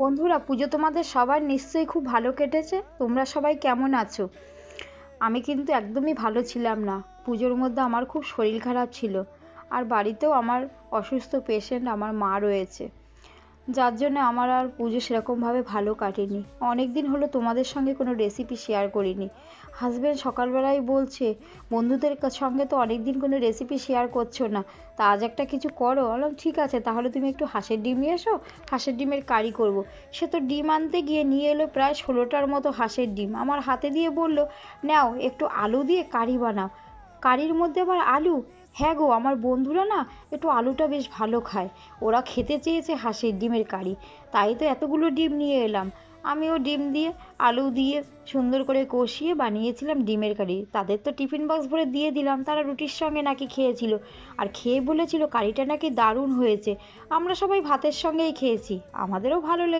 বন্ধুরা, পুজো তোমাদের সবার নিশ্চয়ই খুব ভালো কেটেছে। তোমরা সবাই কেমন আছো? আমি কিন্তু একদমই ভালো ছিলাম না। পুজোর মধ্যে আমার খুব শরীর খারাপ ছিল, আর বাড়িতেও আমার অসুস্থ পেশেন্ট আমার মা রয়েছে, যার জন্য আমার আর পুজো সেরকমভাবে ভালো কাটেনি। অনেক দিন হলো তোমাদের সঙ্গে কোনো রেসিপি শেয়ার করিনি। হাজব্যান্ড সকালবেলায় বলছে, বন্ধুদের সঙ্গে তো অনেক দিন কোনো রেসিপি শেয়ার করছো না, তা আজ একটা কিছু করো। বললাম ঠিক আছে, তাহলে তুমি একটু হাঁসের ডিম নিয়ে এসো, হাঁসের ডিমের কারি করব। সে তো ডিম আনতে গিয়ে নিয়ে এলো প্রায় 16টার মতো হাঁসের ডিম, আমার হাতে দিয়ে বলল, নাও একটু আলু দিয়ে কারি বানাও। কারির মধ্যে আবার আলু? হ্যাঁ গো, আমার বন্ধুরা না একটু আলুটা বেশ ভালো খায়, ওরা খেতে চেয়েছে হাঁসের ডিমের কারি, তাই তো এতগুলো ডিম নিয়ে এলাম। আমিও ডিম দিয়ে আলু দিয়ে সুন্দর করে কষিয়ে বানিয়েছিলাম ডিমের কারি। তাদের তো টিফিন বক্স ভরে দিয়ে দিলাম, তারা রুটির সঙ্গে নাকি খেয়েছিল, আর খেয়ে বলেছিল কারিটা নাকি দারুণ হয়েছে। আমরা সবাই ভাতের সঙ্গেই খেয়েছি, আমাদেরও ভালো লেগেছে।